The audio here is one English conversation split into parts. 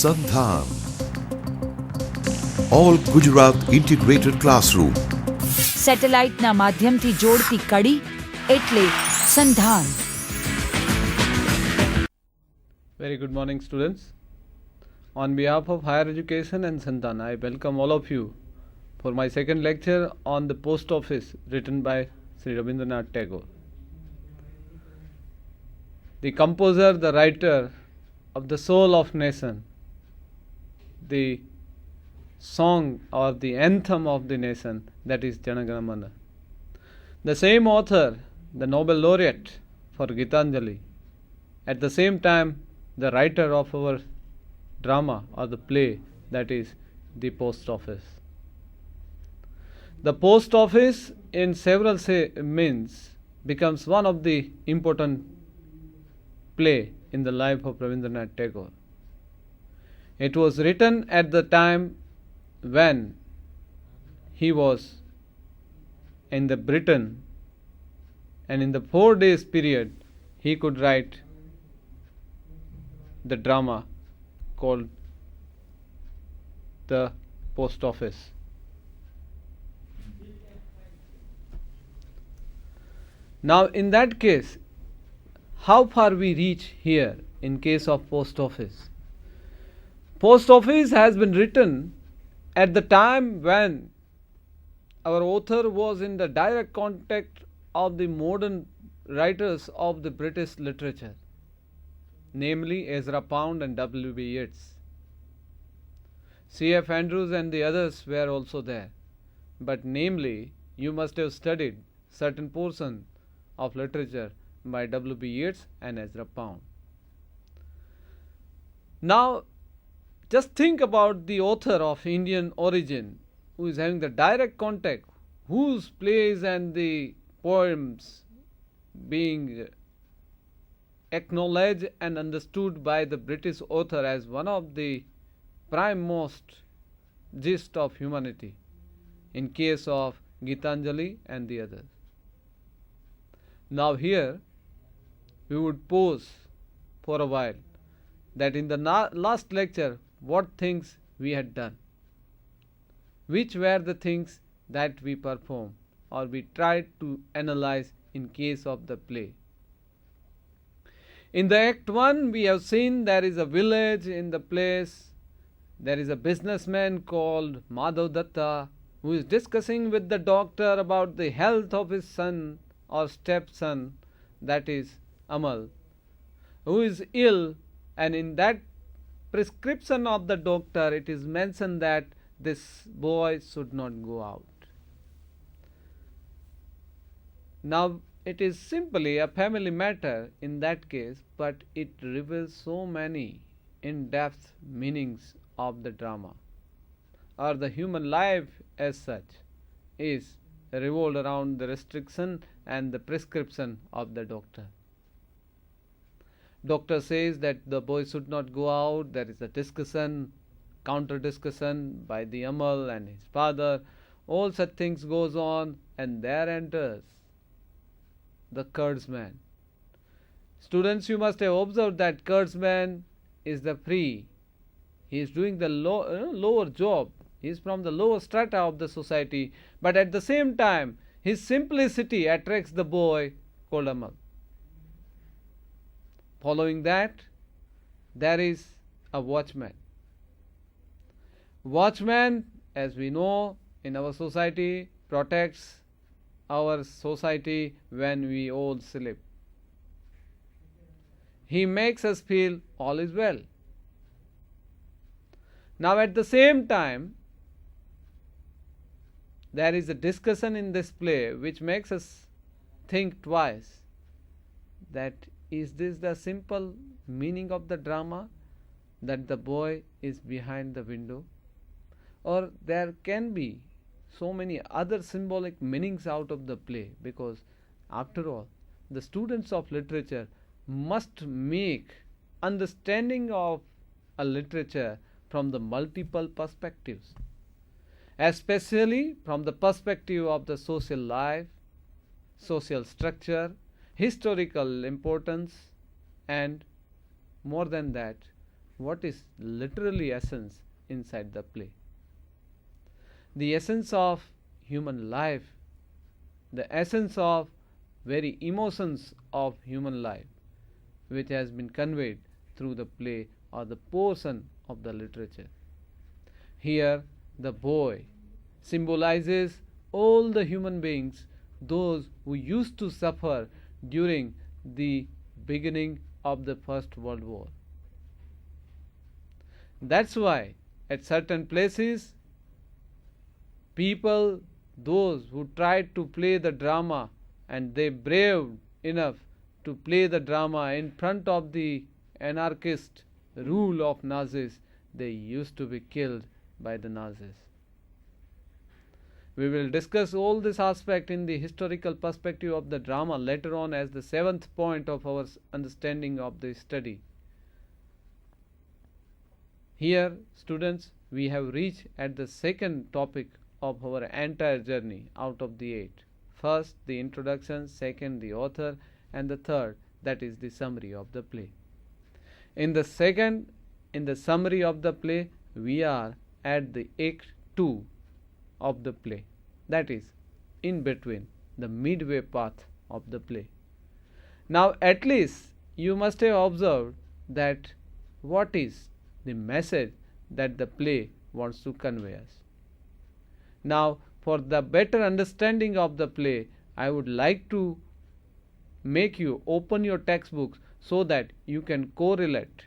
Sandhan. All Gujarat Integrated Classroom. સેટેલાઇટના માધ્યમથી જોડતી કડી એટલે સંધાન. Very good morning, students. On behalf of Higher Education and Sandhan, I welcome all of you for my second lecture on the post office written by Sri Rabindranath Tagore. The composer, the writer of the soul of nation, the song or the anthem of the nation, that is Jana Gana Mana. The same author, the Nobel laureate for Gitanjali, at the same time the writer of our drama or the play, that is the post office. The post office in several means becomes one of the important play in the life of Rabindranath Tagore. It was written at the time when he was in the Britain, and in the 4 days period he could write the drama called the post office. Now in that case, how far we reach here in case of post office? Post office has been written at the time when our author was in the direct contact of the modern writers of the British literature, namely Ezra Pound and W.B. Yeats. C.F. Andrews and the others were also there, but namely you must have studied certain portion of literature by W.B. Yeats and Ezra Pound. Now just think about the author of Indian origin who is having the direct contact, whose plays and the poems being acknowledged and understood by the British author as one of the prime most gist of humanity in case of Gitanjali and the others. Now here we would pause for a while that in the last lecture what things we had done, which were the things that we performed or we tried to analyze in case of the play. In the Act 1 we have seen there is a village in the place, there is a businessman called Madhav Datta who is discussing with the doctor about the health of his son or stepson, that is Amal, who is ill, and in that prescription of the doctor it is mentioned that this boy should not go out. Now it is simply a family matter in that case, but it reveals so many in-depth meanings of the drama, or the human life as such is revolved around the restriction and the prescription of the doctor. Doctor says that the boy should not go out. There is a discussion, counter discussion by the Amal and his father. All such things goes on, and there enters the herdsman. Students, you must have observed that herdsman is the free. He is doing the lower job. He is from the lower strata of the society, but at the same time his simplicity attracts the boy called Amal. Following that, there is a watchman. Watchman, as we know in our society, protects our society when we all sleep. He makes us feel all is well. Now at the same time, there is a discussion in this play which makes us think twice that is this the simple meaning of the drama, that the boy is behind the window, or there can be so many other symbolic meanings out of the play, because after all the students of literature must make understanding of a literature from the multiple perspectives, especially from the perspective of the social life, social structure, historical importance, and more than that, what is literally essence inside the play. The essence of human life, the essence of very emotions of human life, which has been conveyed through the play or the portion of the literature. Here, the boy symbolizes all the human beings, those who used to suffer during the beginning of the First World War. That's why at certain places, people, those who tried to play the drama and they braved enough to play the drama in front of the anarchist rule of Nazis, they used to be killed by the Nazis. We will discuss all this aspect in the historical perspective of the drama later on as the 7th point of our understanding of the study. Here, students, we have reached at the second topic of our entire journey out of the 8. First, the introduction, second, the author, and the third, that is the summary of the play. In the summary of the play, we are at the Act 2 of the play, that is, in between, the midway path of the play. Now, at least you must have observed that what is the message that the play wants to convey us. Now, for the better understanding of the play, I would like to make you open your textbooks so that you can correlate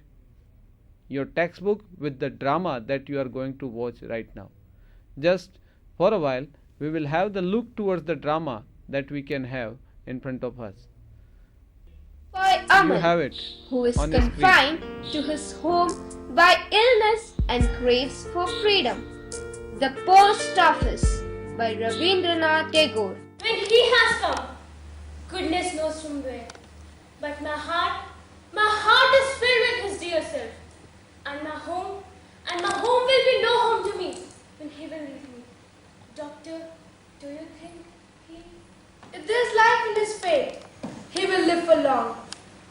your textbook with the drama that you are going to watch right now. Just for a while, we will have the look towards the drama that we can have in front of us. Boy You have it who is on the screen. confined to his home by illness and craves for freedom. The Post Office by Rabindranath Tagore. When he has come, goodness knows from where. But my heart is filled with his dear self. And my home will be no home to me when he will leave me. Doctor, do you think he... If there is life in his fate, he will live for long.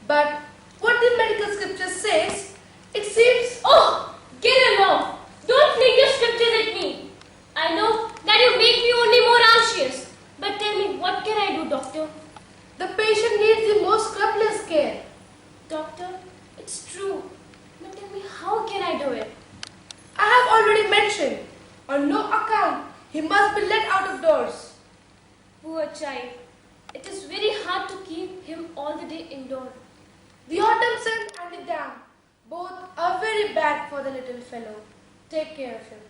But what the medical scripture says, it seems... Oh, get along. Don't fling your scriptures at me. I know that you make me only more anxious. But tell me, what can I do, doctor? The patient needs the most scrupulous care. Doctor, it's true. But tell me, how can I do it? I have already mentioned, on no account, he must be let out of doors. Poor child. It is very hard to keep him all the day indoors. The autumn sun and the damp, both are very bad for the little fellow. Take care of him.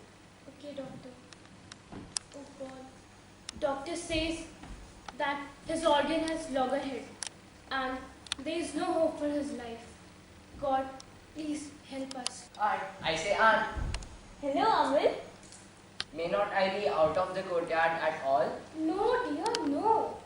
Okay, doctor. Oh God. Doctor says that his organ has loggerhead and there is no hope for his life. God, please help us. Aunt, I say aunt, Hello, Amrit. may not I be out of the courtyard at all? No, dear, no.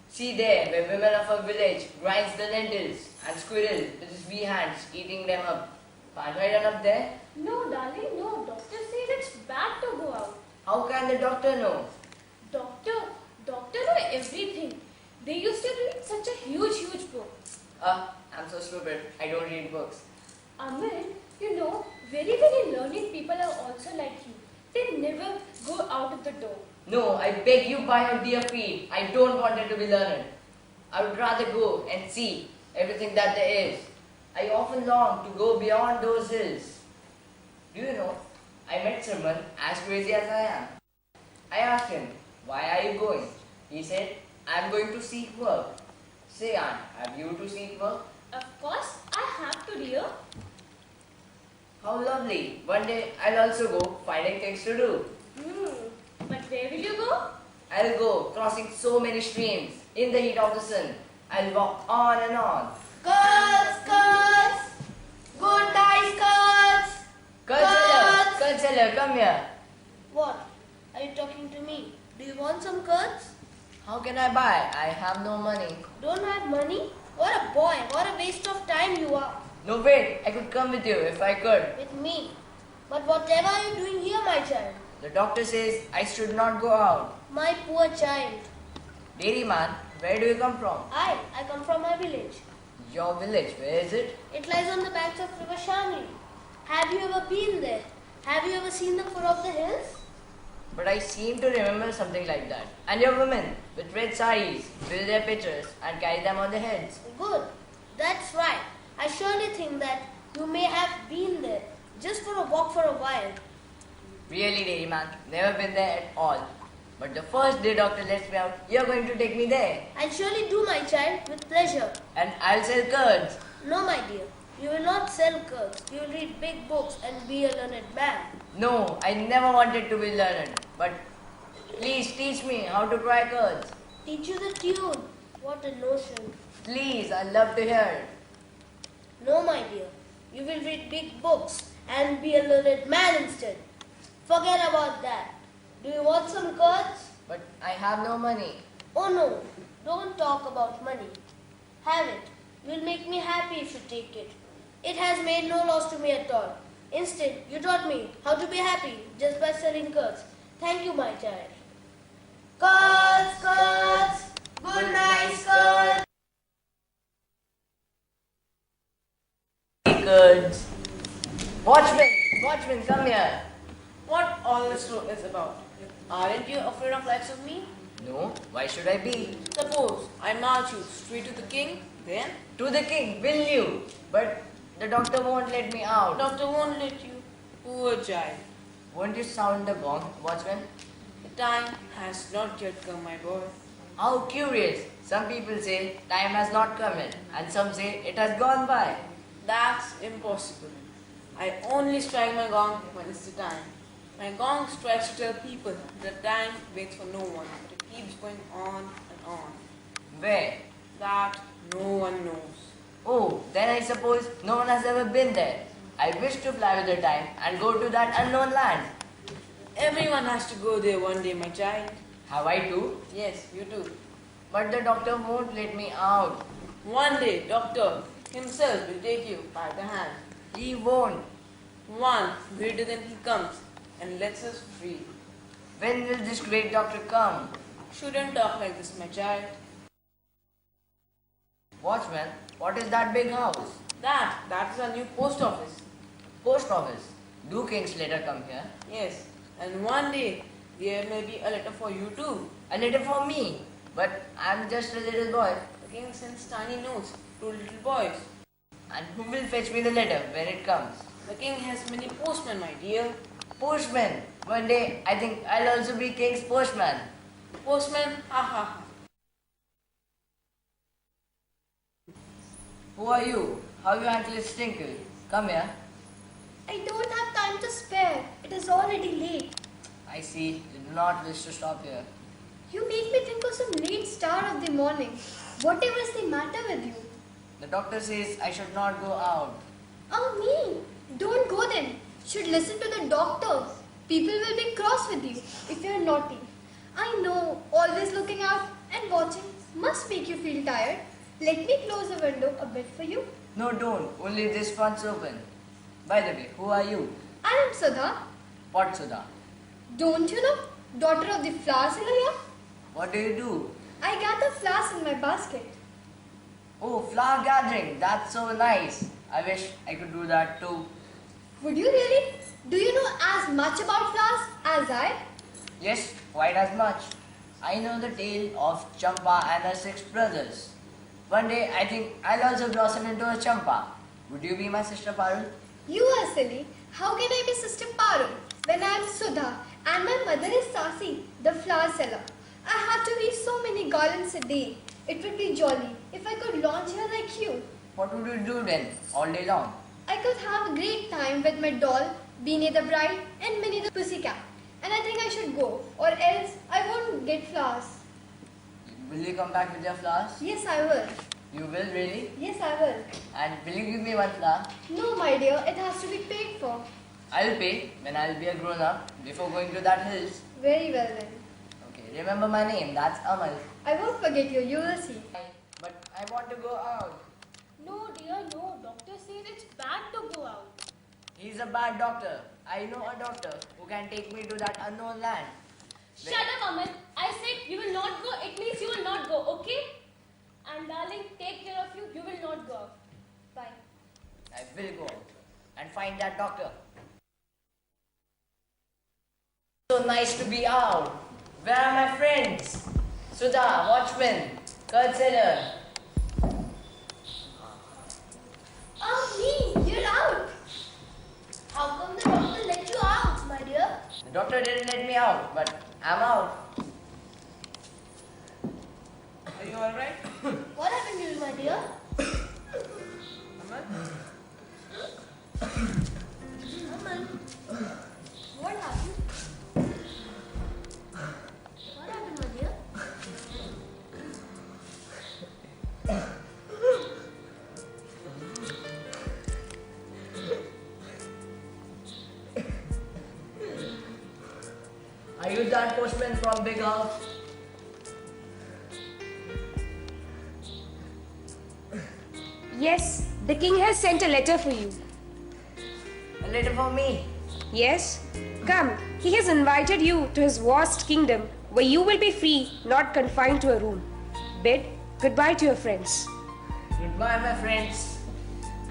See there, where women of a village grinds the lentils and squirrel with his wee hands eating them up. Can't I run up there? No, darling, no. Doctor says it's bad to go out. How can the doctor know? Doctor know everything. They used to read such a huge book. I'm so stupid. I don't read books. Amrit, you know, very learned people are also like you. They never go out of the door. No, I beg you by your dear feet. I don't want it to be learned. I would rather go and see everything that there is. I often long to go beyond those hills. Do you know, I met someone as crazy as I am. I asked him, why are you going? He said, I am going to seek work. Say, aunt, have you to seek work? Of course, I have to, dear. How lovely. One day I'll also go finding things to do. But where will you go? I'll go crossing so many streams in the heat of the sun. I'll walk on and on. Girls, good night, girls. Counselor, come here. What? Are you talking to me? Do you want some curds? How can I buy? I have no money. Don't have money? What a boy, what a waste of time you are. No, wait, I could come with you if I could. With me. But whatever are you doing here, my child? The doctor says I should not go out. My poor child. Dairy man, where do you come from? I come from my village. Your village, where is it? It lies on the banks of River Shamli. Have you ever been there? Have you ever seen the foot of the hills? But I seem to remember something like that. And your women with red saris fill their pitchers and carry them on their heads. Good. That's right. I surely think that you may have been there just for a walk for a while. Really, dairy man, never been there at all. But the first day doctor lets me out, you're going to take me there. I'll surely do, my child, with pleasure. And I'll sell curds. No, my dear. You will not sell curds. You will read big books and be a learned man. No, I never wanted to be learned. But please teach me how to cry curds. Teach you the tune. What a notion. Please, I'd love to hear it. No, my dear. You will read big books and be a learned man instead. Forget about that. Do you want some curds? But I have no money. Oh no, don't talk about money. Have it. You'll make me happy if you take it. It has made no loss to me at all. Instead, you taught me how to be happy just by selling curds. Thank you, my child. Curds, curds, good night, curds. Curds. Watchman, come here. What all this is about? Aren't you afraid of likes of me? No, why should I be? Suppose I march you straight to the king, then To the king, will you? But the doctor won't let me out. doctor won't let you. Poor child. Won't you sound the gong, watchman? The time has not yet come, my boy. How curious. Some people say time has not come in, and some say it has gone by. That's impossible. I only strike my gong when it's the time. My gong strikes to tell people that time waits for no one, but it keeps going on and on. Where? That no one knows. Oh, then I suppose no one has ever been there. I wish to fly with the time and go to that unknown land. Everyone has to go there one day, my child. Have I to? Yes, you do. But the doctor won't let me out. One day, doctor himself will take you by the hand. He won't. One greater than he comes and lets us free. When will this great doctor come? Shouldn't talk like this, my child. Watchman, what is that big house? That is our new post office. Post office. Do king's letter come here? Yes, and one day there may be a letter for you too. A letter for me. But I'm just a little boy. The king sends tiny notes to little boys. And who will fetch me the letter when it comes? The king has many postmen, my dear. Postman. One day I think I'll also be king's postman. Postman, ha ha ha. Who are you? How your ankle is twinkle? Come here. I don't have time to spare. It is already late. I see. You do not wish to stop here. You make me think of some late star of the morning. Whatever is the matter with you? The doctor says I should not go out. Oh, me. Don't go then. Should listen to the doctor. People will be cross with you if you are naughty. I know, always looking out and watching must make you feel tired. Let me close the window a bit for you. No, don't. Only this one's open. By the way, who are you? I am Sudha. What, Sudha? Don't you know? Daughter of the flower seller here. What do you do? I gather flowers in my basket. Oh, flower gathering. That's so nice. I wish I could do that too. Would you really? Do you know as much about flowers as I? Yes, quite as much. I know the tale of Champa and her 6 brothers. One day I think I'll also blossom into a Champa. Would you be my sister Parul? You are silly. How can I be Sister Paru when I am Sudha and my mother is Sasi, the flower seller? I have to weave so many garlands a day. It would be jolly if I could launch her like you. What would you do then, all day long? I could have a great time with my doll, Beanie the bride and Minnie the pussycat. And I think I should go, or else I won't get flowers. Will you come back with your flowers? Yes, I will. You will really? Yes, I will. And will you give me one flower? No, my dear, it has to be paid for. I'll pay when I'll be a grown-up before going to that hills. Very well then. Okay, remember my name, that's Amal. I won't forget you, you will see. But I want to go out. No, dear, no. Doctor says it's bad to go out. He's a bad doctor. I know a doctor who can take me to that unknown land. Shut up, Amal. I said you will not go. It means you will not go, okay? And darling, take care of you. You will not go out. Bye. I will go out. and find that doctor. So nice to be out. Where are my friends? Sudha, watchman, curd seller. Oh, me, you're out. How come the doctor let you out, my dear? The doctor didn't let me out, but I'm out. Are you alright? What happened to you, my dear? Aman? Aman, what happened? What happened, my dear? Are you that postman from Big House? Yes, the king has sent a letter for you. A letter for me. Yes? Come, he has invited you to his vast kingdom where you will be free, not confined to a room. Bid goodbye to your friends. Goodbye, my friends.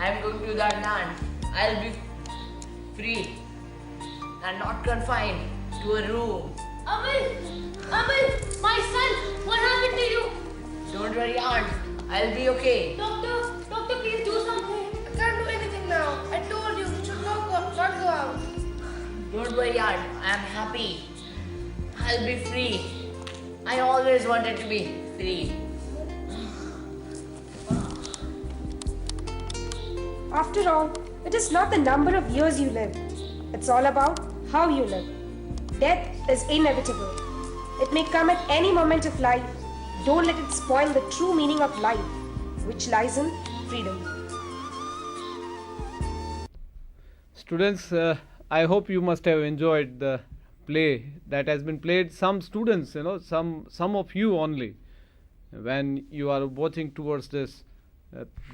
I'm going to that land. I'll be free and not confined to a room. Amal, my son, what happened to you? Don't worry, aunt. I'll be okay. Doctor, please do something. I can't do anything now. I told you should not go out. Don't worry, aunt. I'm happy. I'll be free. I always wanted to be free. After all, it is not the number of years you live. It's all about how you live. Death is inevitable. It may come at any moment of life. Don't let it spoil the true meaning of life, which lies in freedom. Students, I hope you must have enjoyed the play that has been played. Some students, some of you only, when you are watching towards this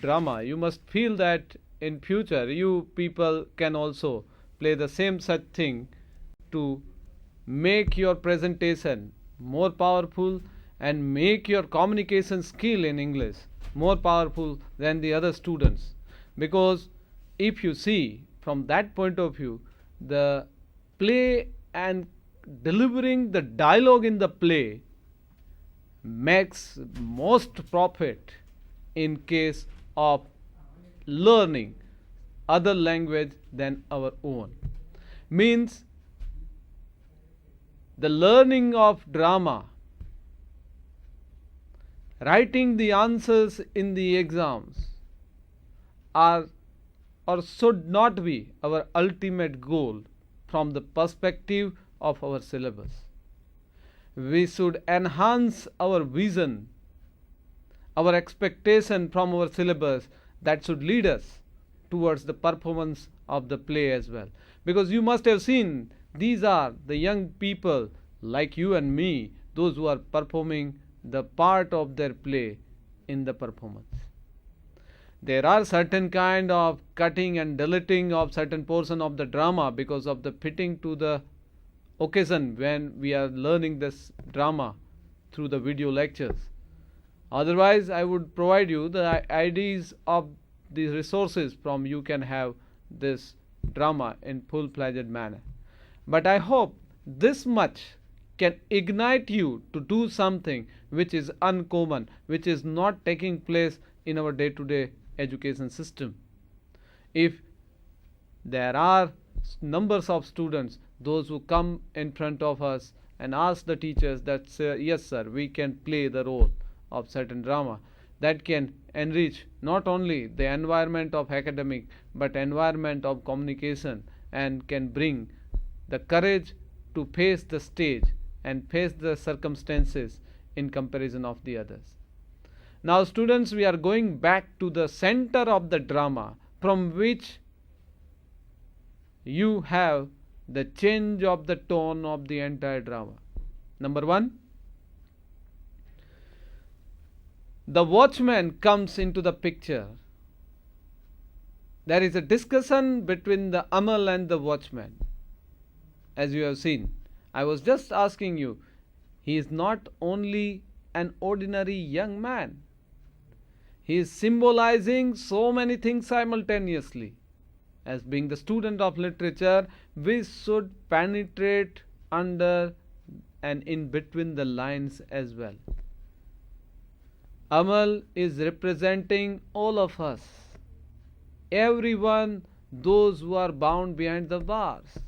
drama, you must feel that in future you people can also play the same such thing to make your presentation more powerful and make your communication skill in English more powerful than the other students. Because if you see from that point of view, the play and delivering the dialogue in the play makes most profit in case of learning other language than our own. Means the learning of drama, writing the answers in the exams are or should not be our ultimate goal from the perspective of our syllabus. We should enhance our vision, our expectation from our syllabus that should lead us towards the performance of the play as well. Because you must have seen these are the young people like you and me, those who are performing the part of their play in the performance. There are certain kind of cutting and deleting of certain portion of the drama because of the fitting to the occasion when we are learning this drama through the video lectures. Otherwise, I would provide you the IDs of the resources from you can have this drama in full-fledged manner. But I hope this much can ignite you to do something which is uncommon, which is not taking place in our day-to-day education system. If there are numbers of students, those who come in front of us and ask the teachers that, yes sir, we can play the role of certain drama, that can enrich not only the environment of academic but environment of communication and can bring the courage to face the stage and face the circumstances in comparison of the others. Now students, we are going back to the center of the drama from which you have the change of the tone of the entire drama. Number one, the watchman comes into the picture. There is a discussion between the Amal and the watchman. As you have seen, I was just asking you, he is not only an ordinary young man. He is symbolizing so many things simultaneously. as being the student of literature, we should penetrate under and in between the lines as well. Amal is representing all of us, everyone, those who are bound behind the bars.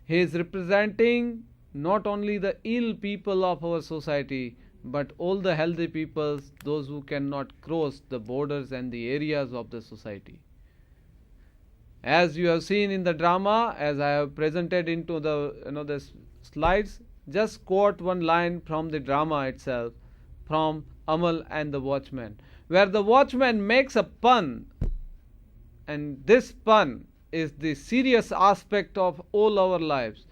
He is representing not only the ill people of our society, but all the healthy peoples, those who cannot cross the borders and the areas of the society. As you have seen in the drama, as I have presented into the slides, just quote one line from the drama itself, from Amal and the Watchman, where the watchman makes a pun, and this pun is the serious aspect of all our lives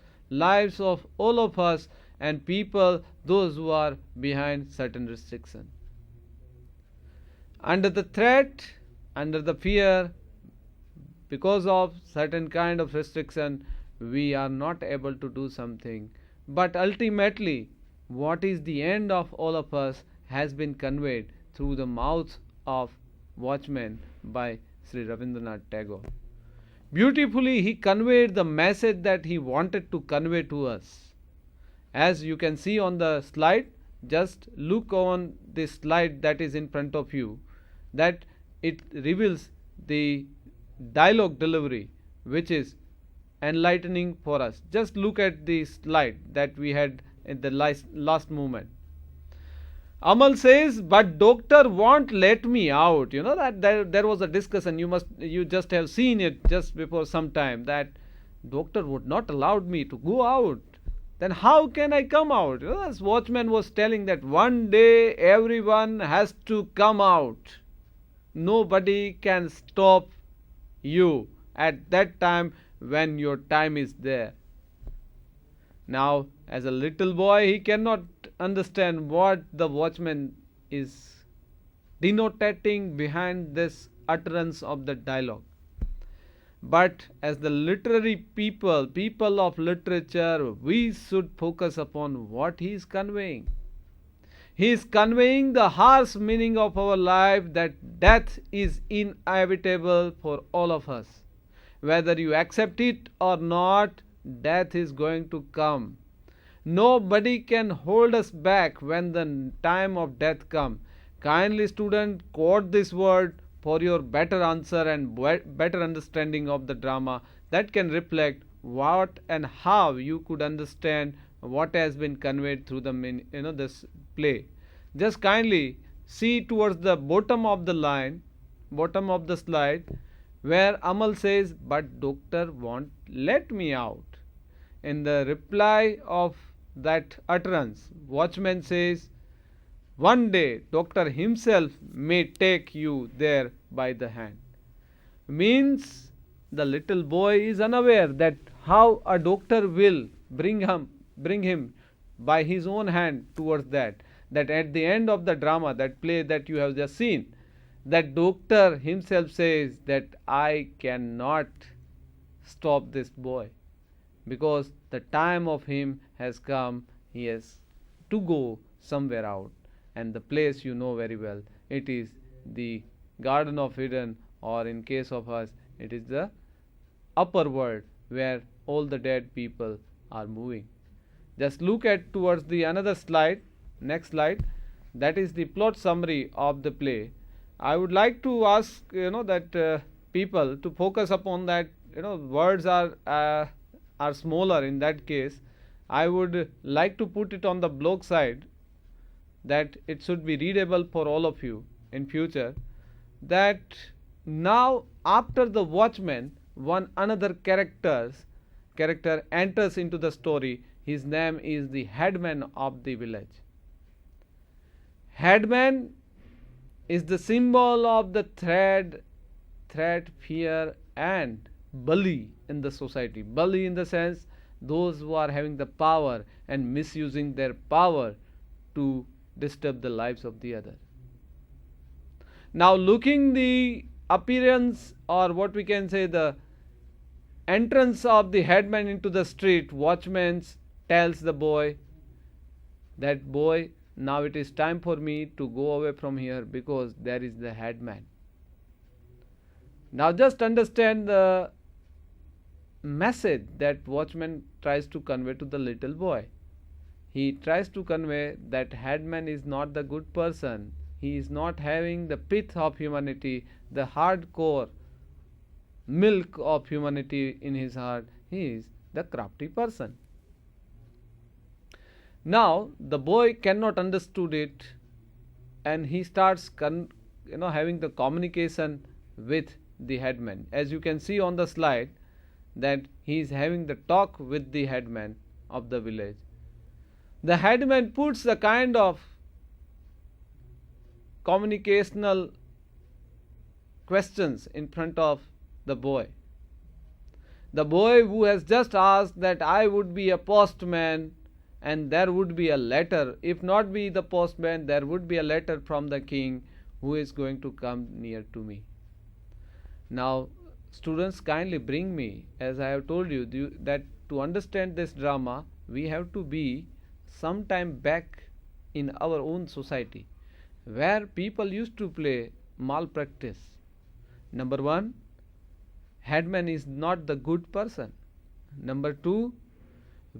of all of us and people, those who are behind certain restriction. Under the threat, under the fear, because of certain kind of restriction, we are not able to do something. But ultimately, what is the end of all of us has been conveyed through the mouth of Watchman by Sri Rabindranath Tagore. Beautifully, he conveyed the message that he wanted to convey to us. As you can see on the slide, just look on this slide that is in front of you, that it reveals the dialogue delivery which is enlightening for us. Just look at the slide that we had in the last moment. Amal says, but doctor won't let me out. You know that there was a discussion, you just have seen it just before some time, that doctor would not allow me to go out. Then how can I come out? You know, as Watchman was telling that one day everyone has to come out. Nobody can stop you at that time when your time is there. Now, as a little boy, he cannot understand what the watchman is denotating behind this utterance of the dialogue. But as the literary people of literature, we should focus upon what he is conveying. He is conveying the harsh meaning of our life, that death is inevitable for all of us. Whether you accept it or not, death is going to come. Nobody can hold us back when the time of death comes. Kindly student, quote this word for your better answer and better understanding of the drama, that can reflect what and how you could understand what has been conveyed through the this play. Just kindly see towards the bottom of the slide, where Amal says, but doctor won't let me out. In the reply of that utterance, Watchman says, one day doctor himself may take you there by the hand. Means the little boy is unaware that how a doctor will bring him by his own hand towards that at the end of the drama, that play that you have just seen, that doctor himself says that I cannot stop this boy, because the time of him has come. He has to go somewhere out, and the place you know very well, it is the Garden of Eden, or in case of us, it is the upper world where all the dead people are moving. Just look at towards the another slide, next slide, that is the plot summary of the play. I would like to ask that people to focus upon that. Words are smaller in that case. I would like to put it on the blog side, that it should be readable for all of you in future, that now after the watchman, one another character enters into the story. His name is the headman of the village. Headman is the symbol of the threat, fear and bully in the society. Bully in the sense, those who are having the power and misusing their power to disturb the lives of the other. Now looking the appearance, or what we can say, the entrance of the headman into the street, watchman tells the boy that, boy, now it is time for me to go away from here, because there is the headman. Now just understand the message that watchman tries to convey to the little boy. He tries to convey that headman is not the good person. He is not having the pith of humanity, the hardcore milk of humanity in his heart. He is the crafty person. Now the boy cannot understood it, and he starts having the communication with the headman. As you can see on the slide, that he is having the talk with the headman of the village. The headman puts the kind of communicational questions in front of the boy. The boy who has just asked that I would be a postman and there would be a letter. If not be the postman, there would be a letter from the king who is going to come near to me. Now, students, kindly bring me, as I have told you, that to understand this drama, we have to be sometime back in our own society, where people used to play malpractice. Number one, headman is not the good person. Number two,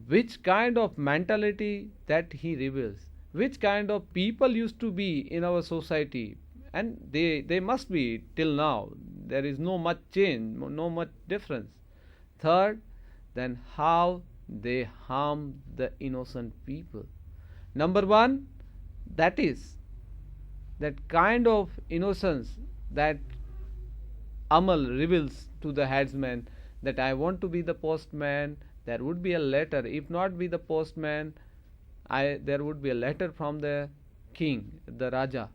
which kind of mentality that he reveals, which kind of people used to be in our society, and they must be till now. There is no much change, no much difference. Third, then how they harm the innocent people. Number one, that is that kind of innocence that Amal reveals to the headsman, that I want to be the postman, there would be a letter. If not be the postman, there would be a letter from the king, the Raja.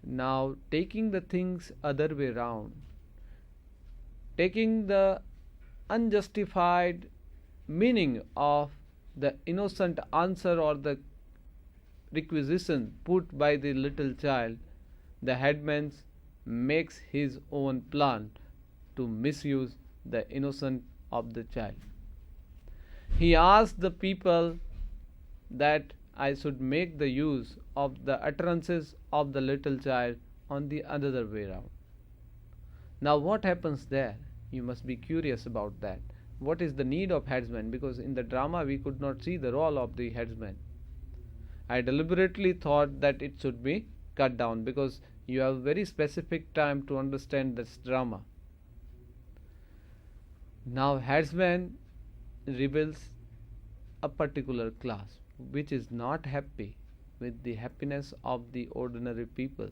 Now taking the things other way round, taking the unjustified meaning of the innocent answer or the requisition put by the little child, the headman makes his own plan to misuse the innocence of the child. He asks the people that I should make the use of the utterances of the little child on the other way round. Now what happens there? You must be curious about that. What is the need of headsman? Because in the drama we could not see the role of the headsman. I deliberately thought that it should be cut down because you have very specific time to understand this drama. Now headsman reveals a particular class which is not happy with the happiness of the ordinary people.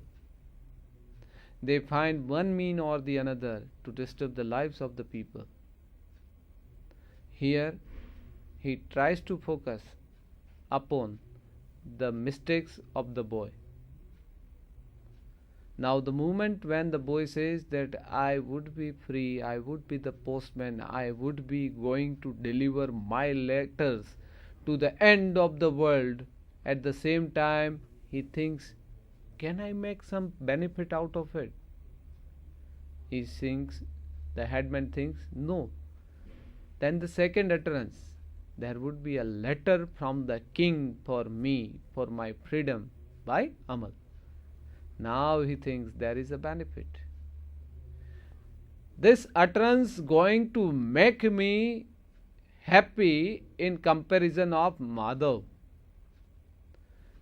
They find one mean or the another to disturb the lives of the people. Here he tries to focus upon the mistakes of the boy. Now the moment when the boy says that I would be free, I would be the postman, I would be going to deliver my letters to the end of the world, at the same time he thinks, can I make some benefit out of it? He thinks, the headman thinks, no. Then the second utterance, there would be a letter from the king for me, for my freedom, by Amal. Now he thinks there is a benefit. This utterance going to make me happy in comparison of Madhav.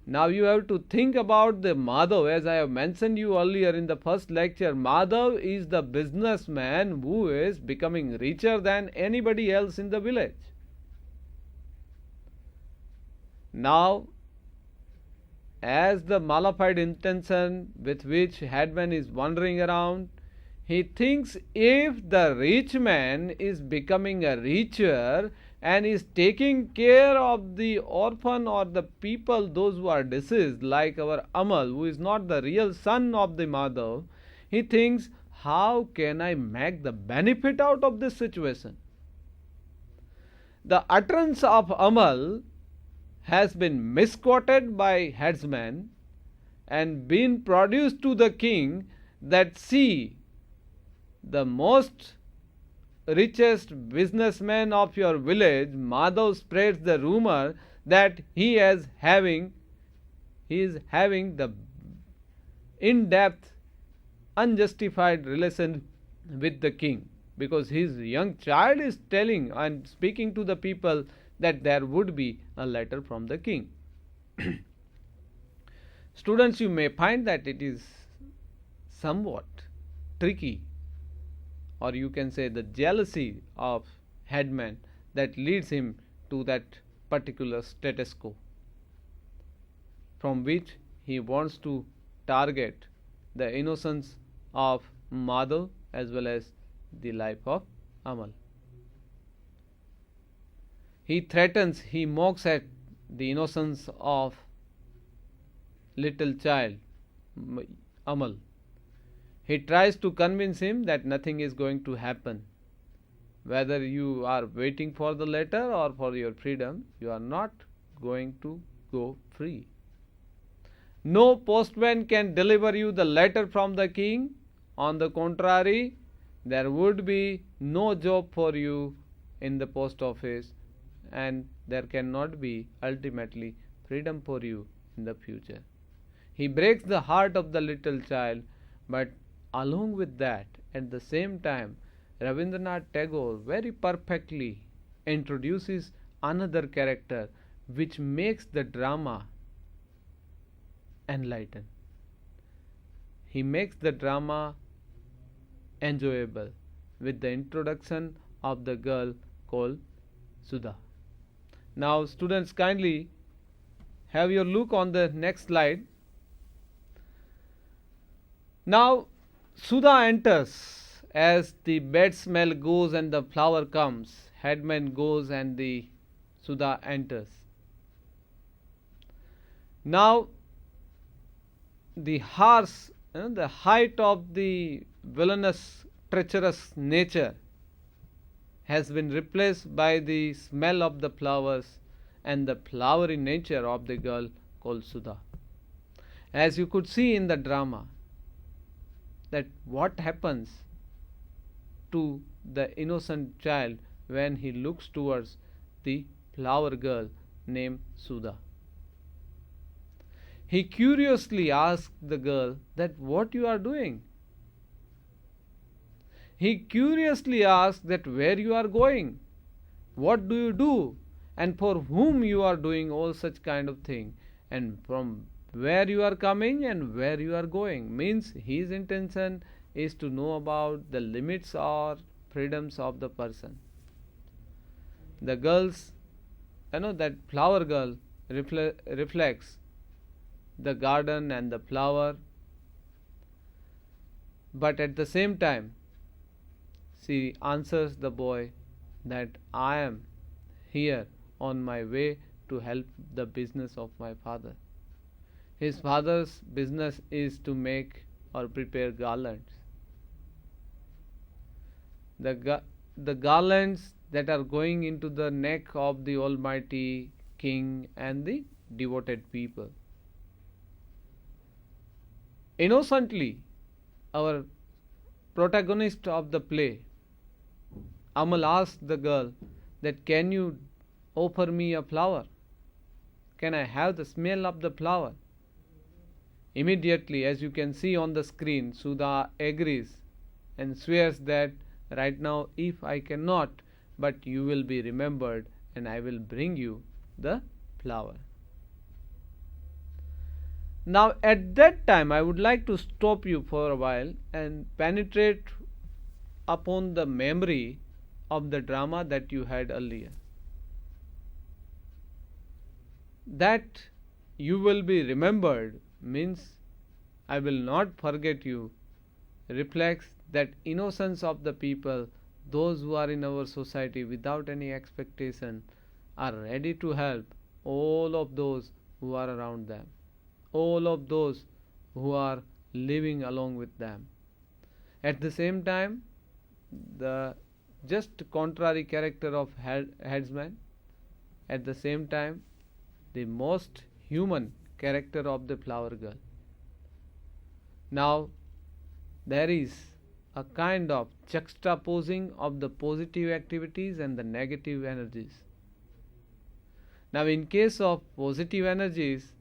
Now you have to think about the Madhav. As I have mentioned you earlier in the first lecture, Madhav is the businessman who is becoming richer than anybody else in the village. Now, as the mollified intention with which headman is wandering around, he thinks if the rich man is becoming a richer and is taking care of the orphan or the people, those who are deceased, like our Amal, who is not the real son of the Madhav, he thinks, how can I make the benefit out of this situation? The utterance of Amal has been misquoted by headsman and been produced to the king that see, the most richest businessman of your village, Madhav, spreads the rumor that he is having the in-depth unjustified relation with the king, because his young child is telling and speaking to the people that there would be a letter from the king. Students, you may find that it is somewhat tricky, or you can say the jealousy of headman that leads him to that particular status quo, from which he wants to target the innocence of Madhav as well as the life of Amal. He threatens, he mocks at the innocence of little child Amal. He tries to convince him that nothing is going to happen. Whether you are waiting for the letter or for your freedom, you are not going to go free. No postman can deliver you the letter from the king. On the contrary, there would be no job for you in the post office, and there cannot be ultimately freedom for you in the future. He breaks the heart of the little child, but along with that, at the same time, Rabindranath Tagore very perfectly introduces another character which makes the drama enlighten. He makes the drama enjoyable with the introduction of the girl called Sudha. Now, students, kindly have your look on the next slide. Now, Sudha enters. As the bed smell goes and the flower comes, headman goes and the Sudha enters. Now, the harsh, the height of the villainous, treacherous nature has been replaced by the smell of the flowers and the flowery nature of the girl called Sudha. As you could see in the drama, that what happens to the innocent child when he looks towards the flower girl named Sudha. He curiously asks the girl that what you are doing. He curiously asks that where you are going, what do you do, and for whom you are doing all such kind of thing, and from where you are coming and where you are going. Means his intention is to know about the limits or freedoms of the person. The girls, that flower girl reflects the garden and the flower, but at the same time she answers the boy that I am here on my way to help the business of my father. His father's business is to make or prepare garlands. The garlands that are going into the neck of the Almighty King and the devoted people. Innocently, our protagonist of the play, Amal, asked the girl that can you offer me a flower? Can I have the smell of the flower? Immediately, as you can see on the screen, Sudha agrees and swears that right now if I cannot, but you will be remembered and I will bring you the flower. Now at that time I would like to stop you for a while and penetrate upon the memory of the drama that you had earlier. That you will be remembered means I will not forget you reflects that innocence of the people, those who are in our society without any expectation are ready to help all of those who are around them, all of those who are living along with them. At the same time, the just contrary character of headsman, at the same time the most human character of the flower girl. Now there is a kind of juxtaposing of the positive activities and the negative energies. Now in case of positive energies,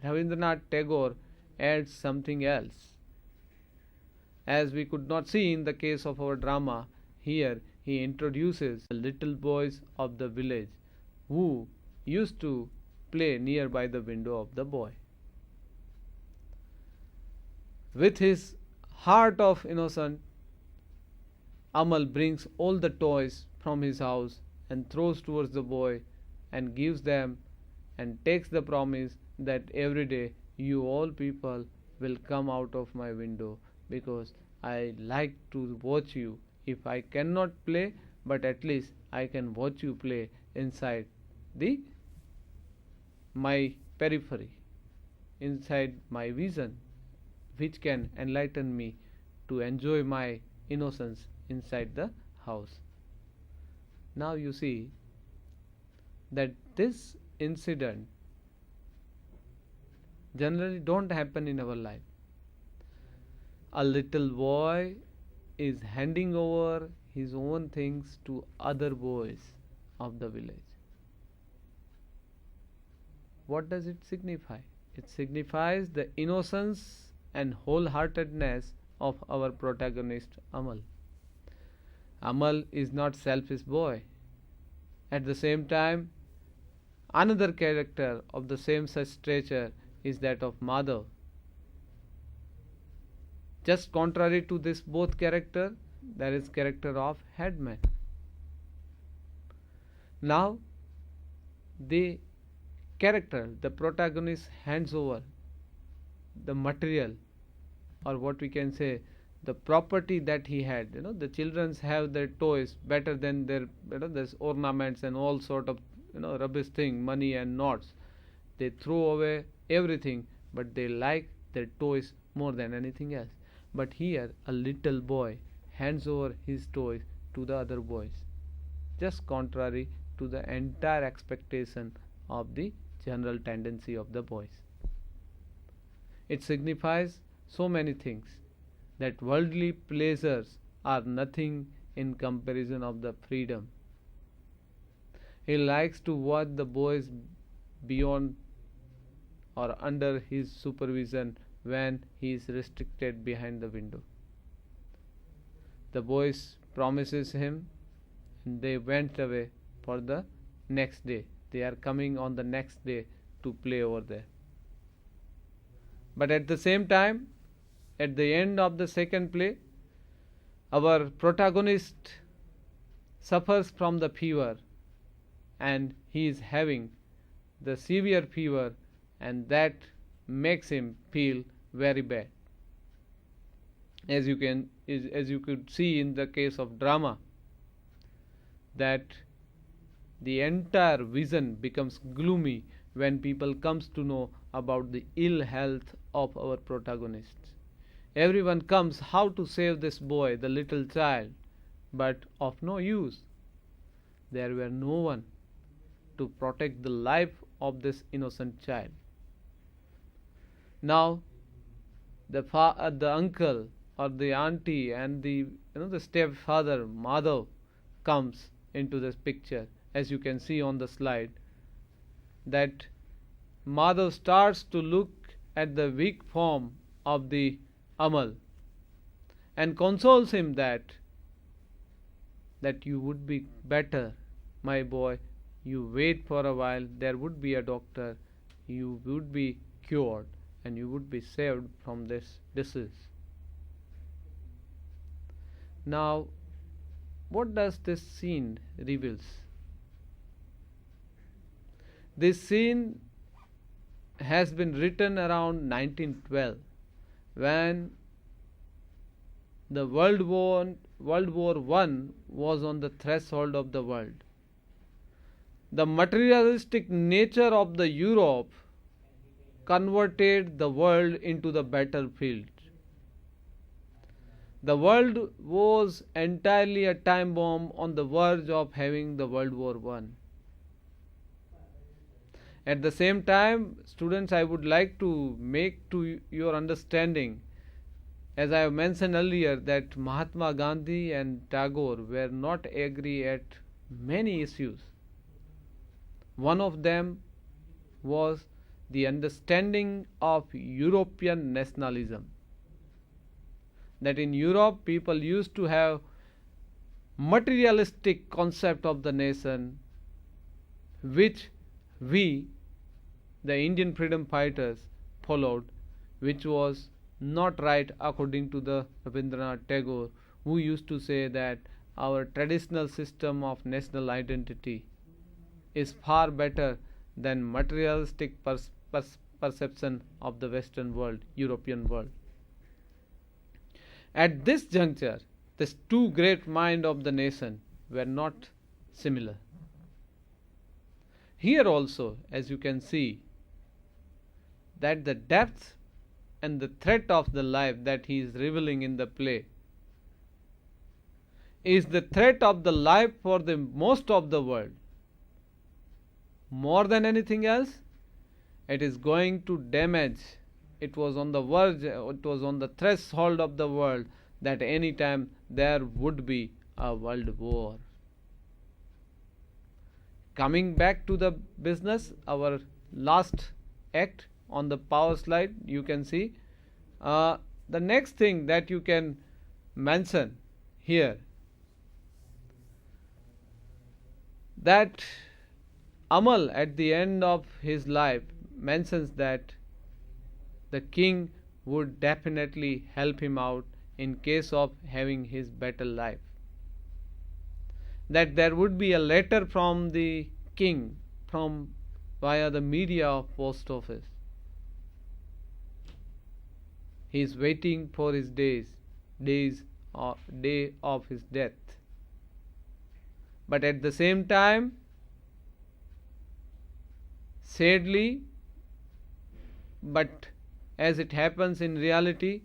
Rabindranath Tagore adds something else. as we could not see in the case of our drama, here he introduces the little boys of the village who used to play nearby the window of the boy. With his heart of innocent, Amal brings all the toys from his house and throws towards the boy and gives them and takes the promise that every day you all people will come out of my window because I like to watch you. If I cannot play, but at least I can watch you play inside my periphery, inside my vision, which can enlighten me to enjoy my innocence inside the house. Now you see that this incident generally don't happen in our life. A little boy is handing over his own things to other boys of the village. What does it signify? It signifies the innocence and wholeheartedness of our protagonist Amal. Amal is not selfish boy. At the same time, another character of the same such stature is that of Madhav. Just contrary to this both character, there is character of headman. Now, the character, the protagonist hands over the material, or what we can say, the property that he had. The children have their toys better than their, there's ornaments and all sort of, rubbish thing, money and knots. They throw away everything, but they like their toys more than anything else. But here, a little boy hands over his toys to the other boys, just contrary to the entire expectation of the general tendency of the boys. It signifies so many things, that worldly pleasures are nothing in comparison of the freedom. He likes to watch the boys beyond or under his supervision when he is restricted behind the window. The boys promises him, and they went away for the next day. They are coming on the next day to play over there. But at the same time, at the end of the second play, our protagonist suffers from the fever, and he is having the severe fever, and that makes him feel very bad. As you could see in the case of drama, that the entire vision becomes gloomy when people comes to know about the ill health of our protagonist. Everyone comes how to save this boy, the little child, but of no use. There were no one to protect the life of this innocent child. Now, the uncle or the auntie and the stepfather Madhav comes into this picture, as you can see on the slide, that Madhav starts to look at the weak form of the Amal and consoles him that you would be better, my boy. You wait for a while, there would be a doctor, you would be cured, and you would be saved from this disease. Now, what does this scene reveals? This scene has been written around 1912, when the World War I was on the threshold of the world. The materialistic nature of the Europe converted the world into the battlefield. The world was entirely a time bomb on the verge of having the World War I. At the same time, students, I would like to make to your understanding, as I have mentioned earlier, that Mahatma Gandhi and Tagore were not agree at many issues. One of them was the understanding of European nationalism. that in Europe people used to have materialistic concept of the nation, which we, the Indian freedom fighters, followed, which was not right according to the Rabindranath Tagore, who used to say that our traditional system of national identity is far better than materialistic perception of the Western world, European world. At this juncture, these two great minds of the nation were not similar. Here also, as you can see, that the depth and the threat of the life that he is revealing in the play is the threat of the life for the most of the world. More than anything else, it is going to damage. It was on the verge, it was on the threshold of the world that any time there would be a world war. Coming back to the business, our last act on the power slide, you can see the next thing that you can mention here, that Amal at the end of his life mentions that the king would definitely help him out in case of having his better life. That there would be a letter from the king from via the media of post office. He is waiting for his day of his death. But at the same time, sadly, but as it happens in reality,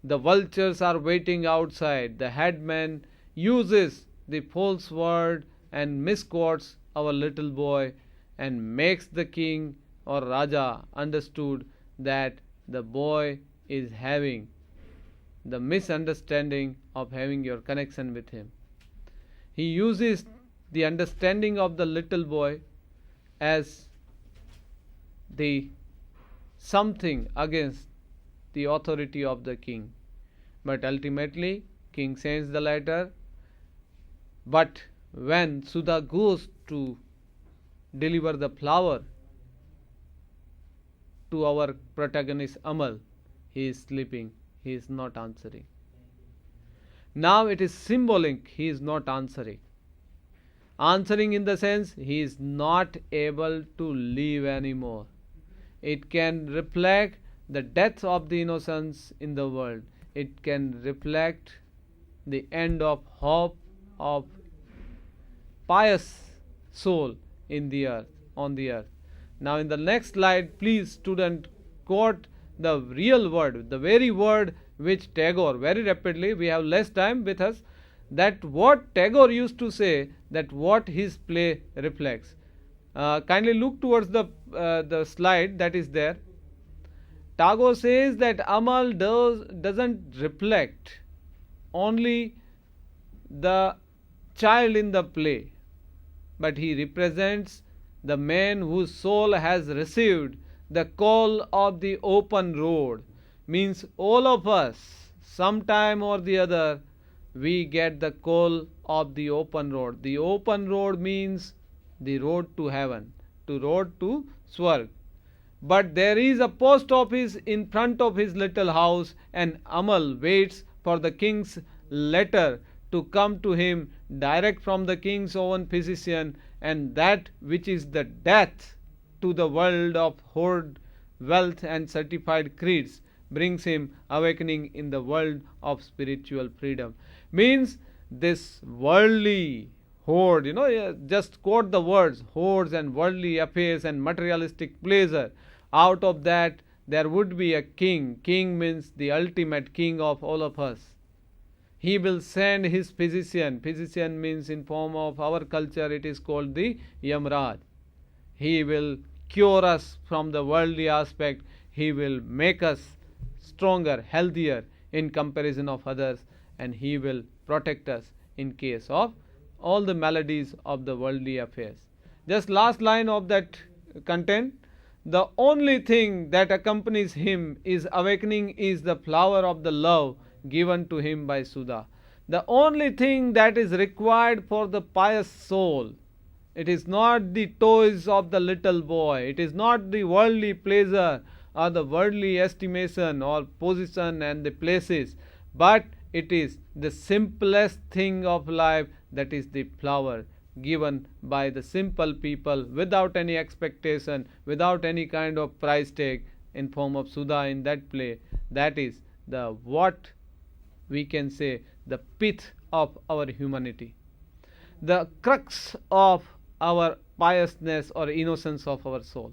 the vultures are waiting outside. The headman uses the false word and misquotes our little boy and makes the king or Raja understood that the boy is having the misunderstanding of having your connection with him. He uses the understanding of the little boy as the something against the authority of the king. But ultimately, king sends the letter. But when Sudha goes to deliver the flower to our protagonist Amal, he is sleeping, he is not answering. Now it is symbolic, he is not answering. Answering in the sense he is not able to live anymore. It can reflect the death of the innocence in the world. It can reflect the end of hope of pious soul in the earth, on the earth. Now in the next slide, please student quote the real word, the very word which Tagore, very rapidly, we have less time with us, that what Tagore used to say, that what his play reflects. Kindly look towards the slide that is there. Tagore says that Amal doesn't reflect only the child in the play, but he represents the man whose soul has received the call of the open road. Means all of us, sometime or the other, we get the call of the open road. The open road means the road to heaven, to road to Swarg. But there is a post office in front of his little house, and Amal waits for the king's letter to come to him direct from the king's own physician, and that which is the death to the world of hoard, wealth and certified creeds brings him awakening in the world of spiritual freedom. Means this worldly hoard, just quote the words, hoards and worldly affairs and materialistic pleasure. Out of that there would be a king. King means the ultimate king of all of us. He will send his physician. Physician means in form of our culture it is called the Yamraj. He will cure us from the worldly aspect. He will make us stronger, healthier in comparison of others, and he will protect us in case of all the maladies of the worldly affairs. Just last line of that content. The only thing that accompanies him is awakening is the flower of the love given to him by Sudha. The only thing that is required for the pious soul, it is not the toys of the little boy, it is not the worldly pleasure or the worldly estimation or position and the places, but it is the simplest thing of life, that is the flower given by the simple people without any expectation, without any kind of price tag in form of Sudha in that play. That is the what we can say the pith of our humanity, the crux of our piousness or innocence of our soul.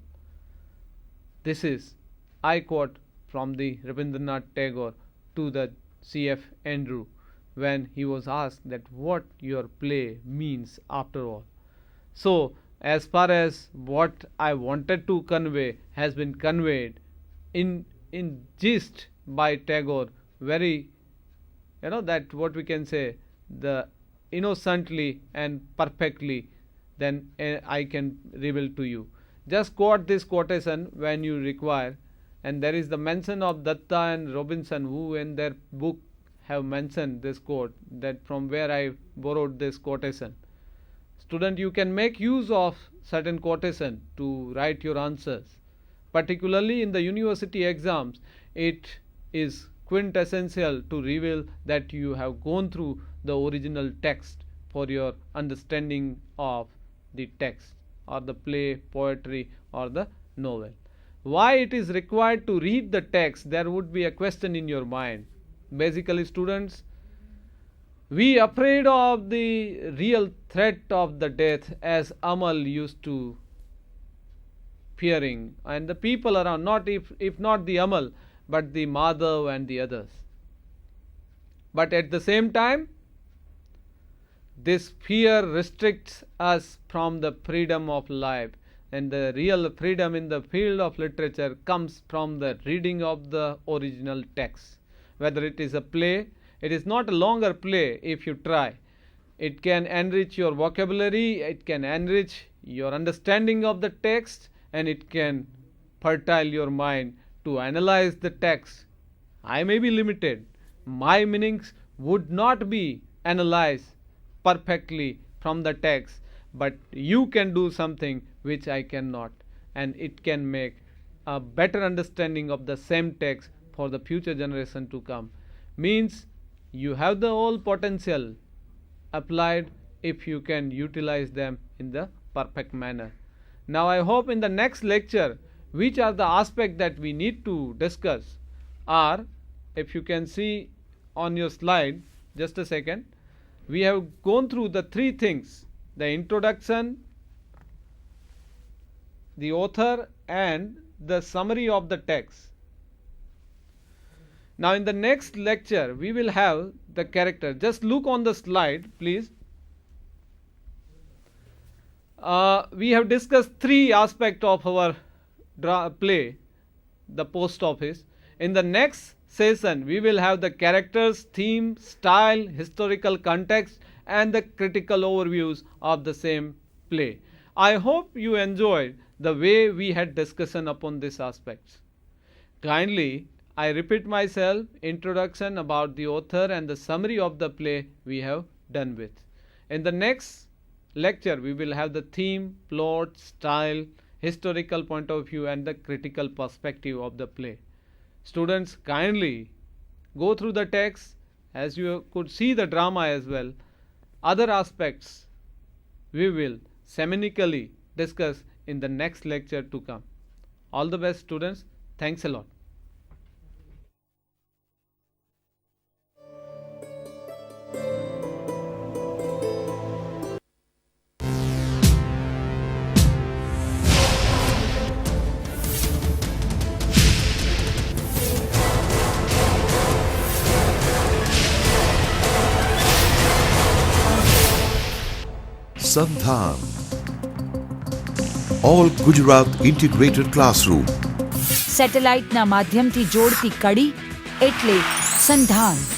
This is, I quote from the Rabindranath Tagore to the C.F. Andrew when he was asked that what your play means after all. So, as far as what I wanted to convey has been conveyed in gist by Tagore, very, that what we can say, the innocently and perfectly, then I can reveal to you. Just quote this quotation when you require, and there is the mention of Datta and Robinson, who in their book have mentioned this quote, that from where I borrowed this quotation. Student, you can make use of certain quotation to write your answers. Particularly in the university exams, it is quintessential to reveal that you have gone through the original text for your understanding of the text or the play, poetry or the novel. Why it is required to read the text, there would be a question in your mind. Basically, students, we afraid of the real threat of the death as Amal used to fearing, and the people around, not if not the Amal, but the Madhav and the others. But at the same time, this fear restricts us from the freedom of life, and the real freedom in the field of literature comes from the reading of the original text. Whether it is a play, it is not a longer play if you try. It can enrich your vocabulary, it can enrich your understanding of the text, and it can fertile your mind to analyze the text. I may be limited. My meanings would not be analyzed perfectly from the text, but you can do something which I cannot, and it can make a better understanding of the same text for the future generation to come. Means you have the whole potential applied if you can utilize them in the perfect manner. Now I hope in the next lecture, which are the aspects that we need to discuss are, if you can see on your slide, just a second, we have gone through the three things: the introduction, the author and the summary of the text. Now in the next lecture we will have the character. Just look on the slide please. We have discussed three aspects of our play, the post office. In the next session we will have the characters, theme, style, historical context and the critical overviews of the same play. I hope you enjoyed the way we had discussion upon these aspects. Kindly, I repeat myself, introduction about the author and the summary of the play we have done with. In the next lecture we will have the theme, plot, style, historical point of view and the critical perspective of the play. Students, kindly go through the text, as you could see the drama as well. Other aspects we will seminically discuss in the next lecture to come. All the best students. Thanks a lot. Sandhan. All Gujarat Integrated Classroom. સેટેલાઇટના માધ્યમથી જોડતી કડી એટલે સંધાન.